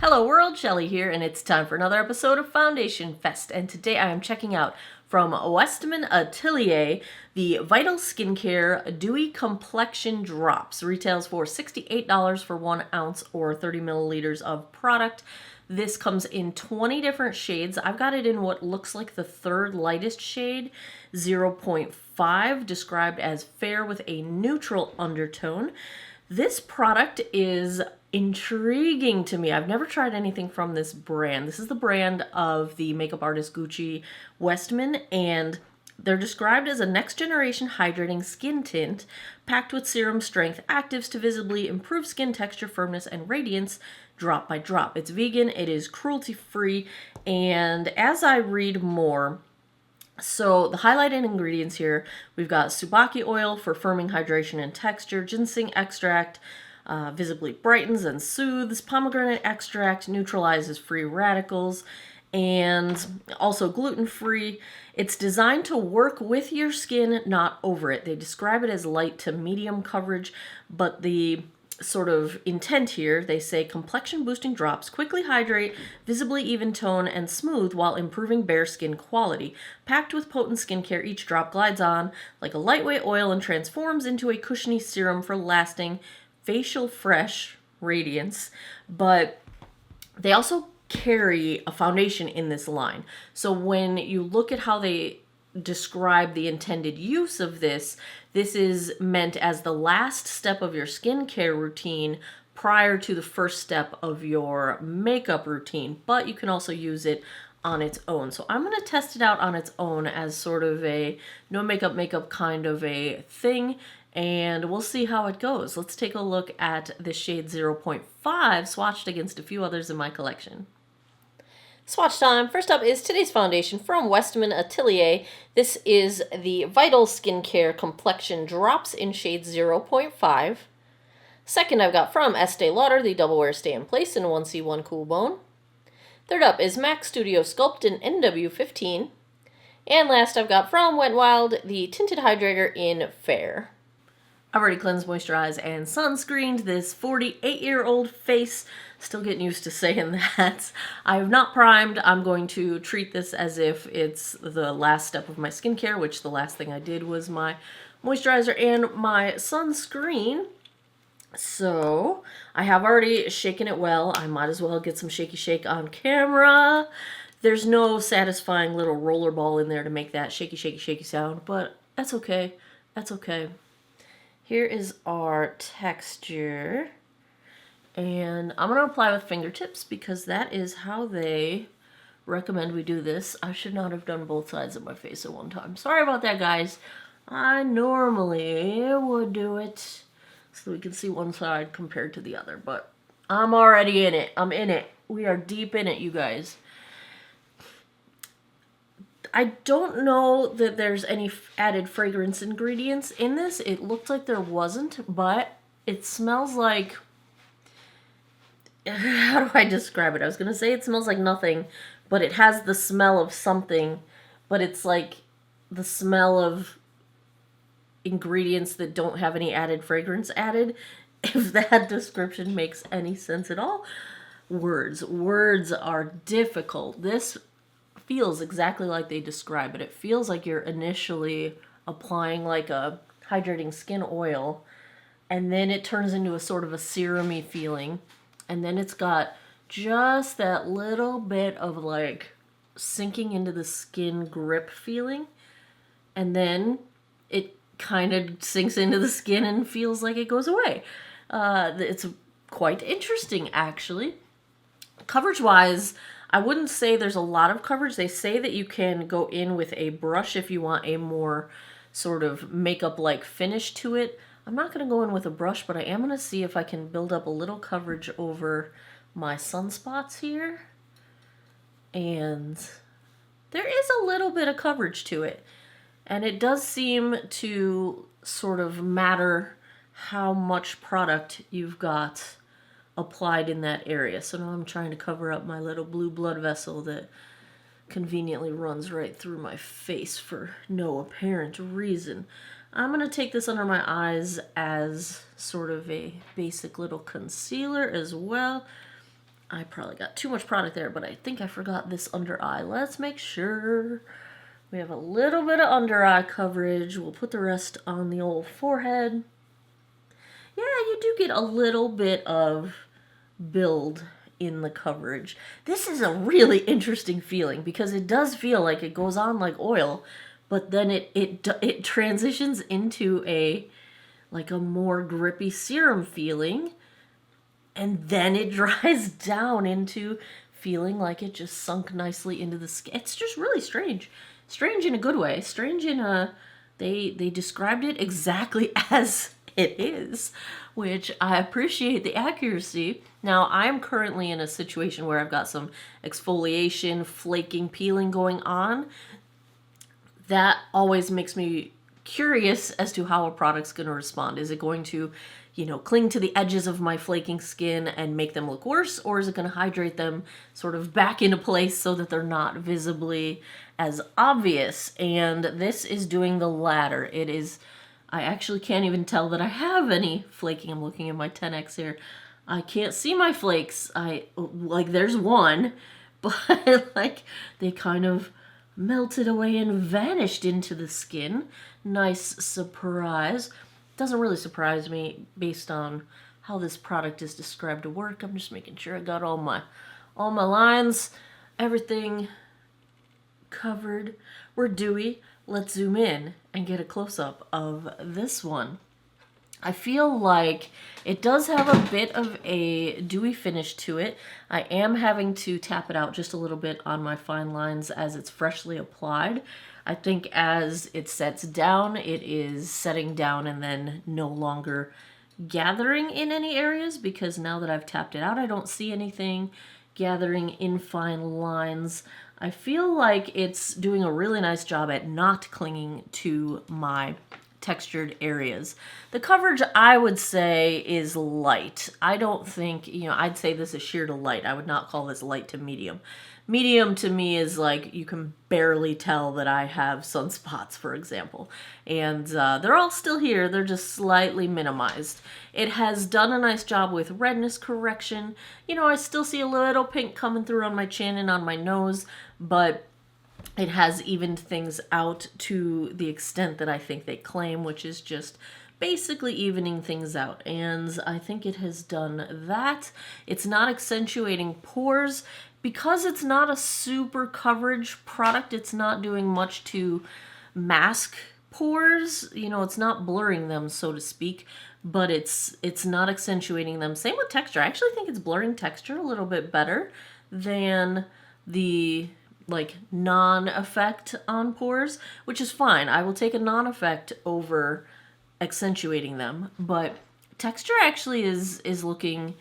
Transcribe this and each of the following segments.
Hello world, Shelly here, and it's time for another episode of Foundation Fest. And today I am checking out from WESTMAN Atelier the Vital Skincare Dewy Complexion Drops. Retails for $68 for 1 ounce or 30 milliliters of product. This comes in 20 different shades. I've got it in what looks like the third lightest shade, 0.5, described as fair with a neutral undertone. This product is intriguing to me. I've never tried anything from this brand. This is the brand of the makeup artist Gucci Westman, and they're described as a next-generation hydrating skin tint packed with serum strength actives to visibly improve skin texture, firmness, and radiance drop by drop. It's vegan, it is cruelty-free, and as I read more, so the highlighted ingredients here, we've got Tsubaki oil for firming hydration and texture, ginseng extract, visibly brightens and soothes, pomegranate extract neutralizes free radicals, and also gluten-free. It's designed to work with your skin, not over it. They describe it as light to medium coverage, but the sort of intent here, they say complexion boosting drops quickly hydrate, visibly even tone and smooth while improving bare skin quality. Packed with potent skincare, each drop glides on like a lightweight oil and transforms into a cushiony serum for lasting facial fresh radiance. But they also carry a foundation in this line. So when you look at how they describe the intended use of this, this is meant as the last step of your skincare routine prior to the first step of your makeup routine, but you can also use it on its own. So I'm going to test it out on its own as sort of a no makeup kind of a thing, and we'll see how it goes. Let's take a look at the shade 0.5 swatched against a few others in my collection. Swatch time. First up is today's foundation from WESTMAN Atelier. This is the Vital Skincare Complexion Drops in shade 0.5. Second, I've got from Estee Lauder the Double Wear Stay in Place in 1C1 Cool Bone. Third up is MAC Studio Sculpt in NW15. And last, I've got from Wet n Wild the Tinted Hydrator in Fair. I've already cleansed, moisturized, and sunscreened this 48-year-old face. Still getting used to saying that. I have not primed. I'm going to treat this as if it's the last step of my skincare, which the last thing I did was my moisturizer and my sunscreen. So I have already shaken it well. I might as well get some shaky shake on camera. There's no satisfying little roller ball in there to make that shaky, shaky, shaky sound, but that's okay. That's okay. Here is our texture, and I'm going to apply with fingertips because that is how they recommend we do this. I should not have done both sides of my face at one time. Sorry about that, guys. I normally would do it so we can see one side compared to the other, but I'm already in it. I'm in it. We are deep in it, you guys. I don't know that there's any added fragrance ingredients in this. It looked like there wasn't, but it smells like... How do I describe it? I was going to say it smells like nothing, but it has the smell of something, but it's like the smell of ingredients that don't have any added fragrance added. If that description makes any sense at all. Words are difficult. This feels exactly like they describe it. It feels like you're initially applying like a hydrating skin oil, and then it turns into a sort of a serum-y feeling, and then it's got just that little bit of like sinking into the skin grip feeling, and then it kind of sinks into the skin and feels like it goes away. It's quite interesting, actually. Coverage-wise, I wouldn't say there's a lot of coverage. They say that you can go in with a brush if you want a more sort of makeup-like finish to it. I'm not going to go in with a brush, but I am going to see if I can build up a little coverage over my sunspots here. And there is a little bit of coverage to it. And it does seem to sort of matter how much product you've got applied in that area. So now I'm trying to cover up my little blue blood vessel that conveniently runs right through my face for no apparent reason. I'm going to take this under my eyes as sort of a basic little concealer as well. I probably got too much product there, but I think I forgot this under eye. Let's make sure we have a little bit of under eye coverage. We'll put the rest on the old forehead. Yeah, you do get a little bit of build in the coverage. This is a really interesting feeling because it does feel like it goes on like oil, but then it transitions into a more grippy serum feeling, and then it dries down into feeling like it just sunk nicely into the skin. It's just really strange. Strange in a good way. Strange in a they described it exactly as it is, which I appreciate the accuracy. Now, I'm currently in a situation where I've got some exfoliation, flaking, peeling going on. That always makes me curious as to how a product's going to respond. Is it going to, cling to the edges of my flaking skin and make them look worse, or is it going to hydrate them sort of back into place so that they're not visibly as obvious? And this is doing the latter. It is, I actually can't even tell that I have any flaking. I'm looking at my 10X here. I can't see my flakes. There's one, but they kind of melted away and vanished into the skin. Nice surprise. Doesn't really surprise me based on how this product is described to work. I'm just making sure I got all my lines, everything covered. We're dewy. Let's zoom in and get a close-up of this one. I feel like it does have a bit of a dewy finish to it. I am having to tap it out just a little bit on my fine lines as it's freshly applied. I think as it sets down, it is setting down and then no longer gathering in any areas, because now that I've tapped it out, I don't see anything gathering in fine lines. I feel like it's doing a really nice job at not clinging to my textured areas. The coverage, I would say, is light. I don't think, I'd say this is sheer to light. I would not call this light to medium. Medium to me is like you can barely tell that I have sunspots, for example. And they're all still here. They're just slightly minimized. It has done a nice job with redness correction. I still see a little pink coming through on my chin and on my nose, but it has evened things out to the extent that I think they claim, which is just basically evening things out. And I think it has done that. It's not accentuating pores. Because it's not a super coverage product, it's not doing much to mask pores. It's not blurring them, so to speak, but it's not accentuating them. Same with texture. I actually think it's blurring texture a little bit better than the non-effect on pores, which is fine. I will take a non-effect over accentuating them, but texture actually is looking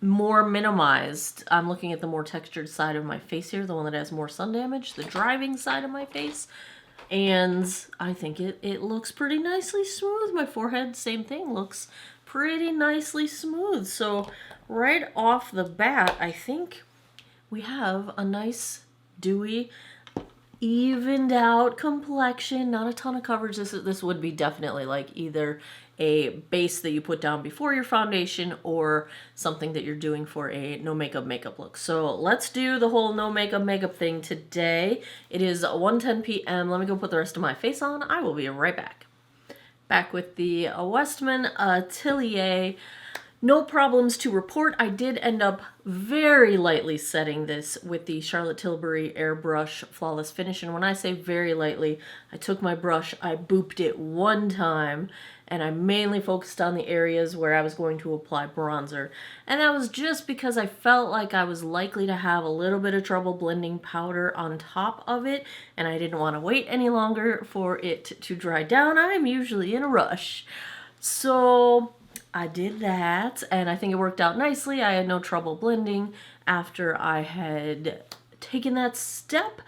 more minimized. I'm looking at the more textured side of my face here, the one that has more sun damage, the driving side of my face, and I think it looks pretty nicely smooth. My forehead, same thing, looks pretty nicely smooth. So right off the bat, I think we have a nice dewy, evened out complexion. Not a ton of coverage. This would be definitely either a base that you put down before your foundation or something that you're doing for a no makeup look. So let's do the whole no makeup thing today. It is 1:10 p.m. Let me go put the rest of my face on. I will be right back. Back with the Westman Atelier. No problems to report. I did end up very lightly setting this with the Charlotte Tilbury Airbrush Flawless Finish. And when I say very lightly, I took my brush, I booped it one time, and I mainly focused on the areas where I was going to apply bronzer. And that was just because I felt like I was likely to have a little bit of trouble blending powder on top of it, and I didn't want to wait any longer for it to dry down. I'm usually in a rush. So I did that, and I think it worked out nicely. I had no trouble blending after I had taken that step.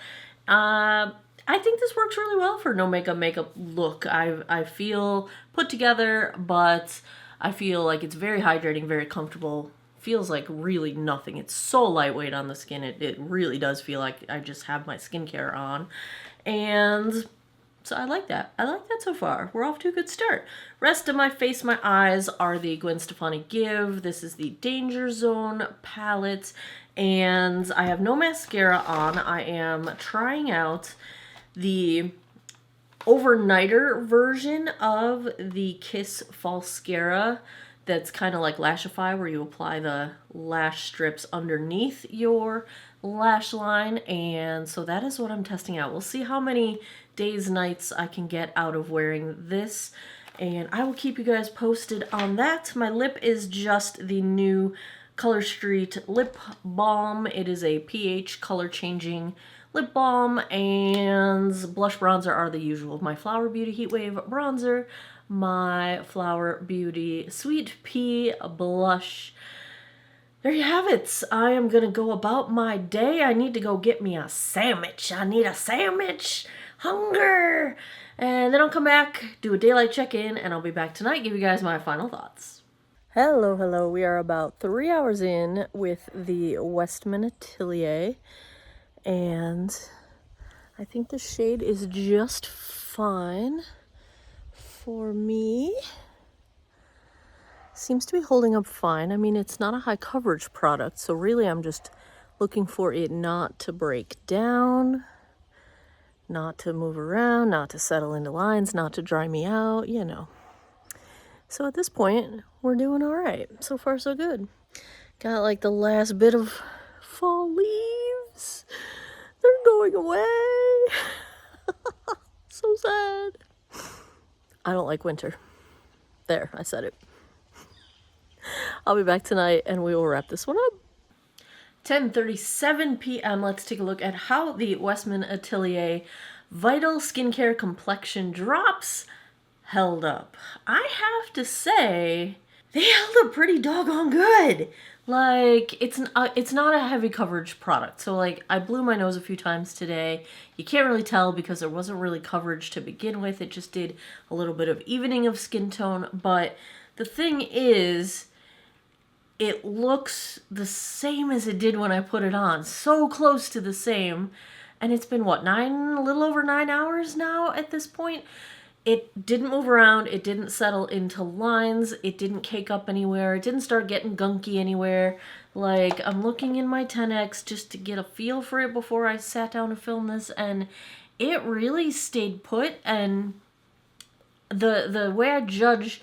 I think this works really well for no makeup look. I feel put together, but I feel like it's very hydrating, very comfortable. Feels like really nothing. It's so lightweight on the skin. It really does feel like I just have my skincare on. And So I like that. I like that so far. We're off to a good start. Rest of my face, my eyes are the Gwen Stefani Give. This is the Danger Zone palette. And I have no mascara on. I am trying out the overnighter version of the Kiss Falscara that's kind of like Lashify, where you apply the lash strips underneath your lash line. And so that is what I'm testing out. We'll see how many days, nights I can get out of wearing this, and I will keep you guys posted on that. My lip is just the new Color Street lip balm. It is a pH color changing lip balm, and blush bronzer are the usual. My Flower Beauty Heatwave bronzer, my Flower Beauty Sweet Pea blush. There you have it. I am gonna go about my day. I need to go get me a sandwich. I need a sandwich. Hunger. And then I'll come back, do a daylight check-in, and I'll be back tonight, give you guys my final thoughts. Hello, hello. We are about 3 hours in with the WESTMAN Atelier, and I think the shade is just fine for me. Seems to be holding up fine. I mean, it's not a high coverage product, so really I'm just looking for it not to break down, not to move around, not to settle into lines, not to dry me out, you know. So at this point, we're doing all right. So far, so good. Got like the last bit of fall leaves. They're going away. So sad. I don't like winter. There, I said it. I'll be back tonight and we will wrap this one up. 10:37 p.m. Let's take a look at how the WESTMAN Atelier Vital Skincare Complexion Drops held up. I have to say, they held up pretty doggone good. Like, it's not a heavy coverage product. So, like, I blew my nose a few times today. You can't really tell because there wasn't really coverage to begin with. It just did a little bit of evening of skin tone. But the thing is, it looks the same as it did when I put it on. So close to the same. And it's been, what, a little over 9 hours now at this point? It didn't move around. It didn't settle into lines. It didn't cake up anywhere. It didn't start getting gunky anywhere. Like, I'm looking in my 10X just to get a feel for it before I sat down to film this. And it really stayed put. And the way I judge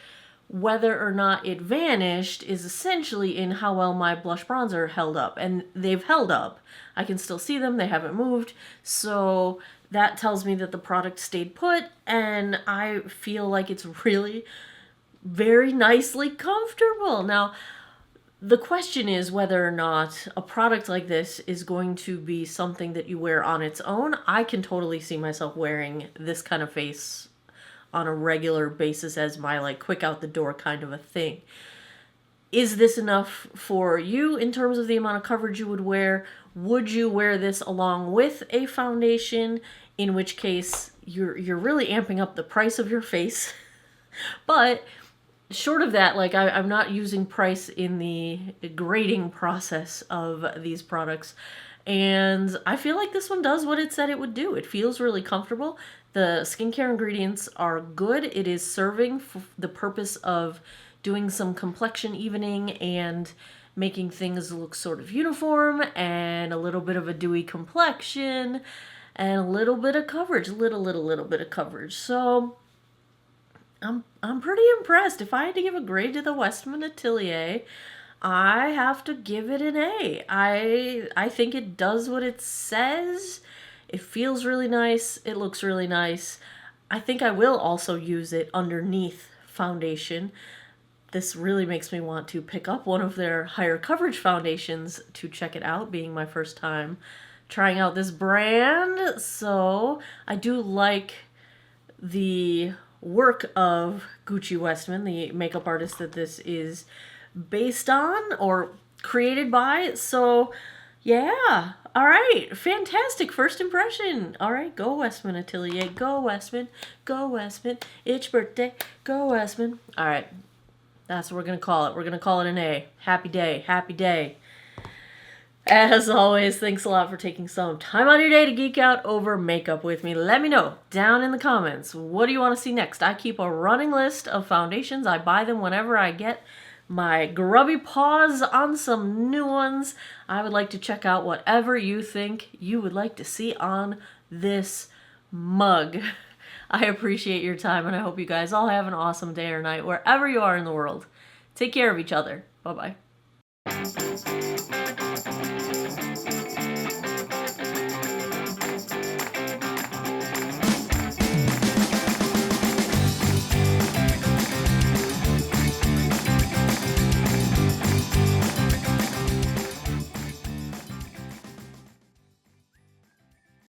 whether or not it vanished is essentially in how well my blush bronzer held up. And they've held up. I can still see them. They haven't moved. So that tells me that the product stayed put. And I feel like it's really very nicely comfortable. Now, the question is whether or not a product like this is going to be something that you wear on its own. I can totally see myself wearing this kind of face on a regular basis as my like quick out the door kind of a thing. Is this enough for you in terms of the amount of coverage you would wear? Would you wear this along with a foundation? In which case you're really amping up the price of your face. But short of that, like I'm not using price in the grading process of these products. And I feel like this one does what it said it would do. It feels really comfortable. The skincare ingredients are good. It is serving for the purpose of doing some complexion evening and making things look sort of uniform and a little bit of a dewy complexion and a little bit of coverage, little bit of coverage. So I'm pretty impressed. If I had to give a grade to the WESTMAN Atelier, I have to give it an A. I think it does what it says. It feels really nice. It looks really nice. I think I will also use it underneath foundation. This really makes me want to pick up one of their higher coverage foundations to check it out, being my first time trying out this brand. So I do like the work of Gucci Westman, the makeup artist that this is based on or created by. So yeah, all right, fantastic first impression. All right, go Westman Atelier, go Westman, go Westman, it's your birthday, go Westman. All right, that's what we're gonna call it. We're gonna call it an A. Happy day, happy day. As always, thanks a lot for taking some time out of your day to geek out over makeup with me. Let me know down in the comments, what do you want to see next? I keep a running list of foundations. I buy them whenever I get my grubby paws on some new ones. I would like to check out whatever you think you would like to see on this mug. I appreciate your time, and I hope you guys all have an awesome day or night wherever you are in the world. Take care of each other. Bye-bye.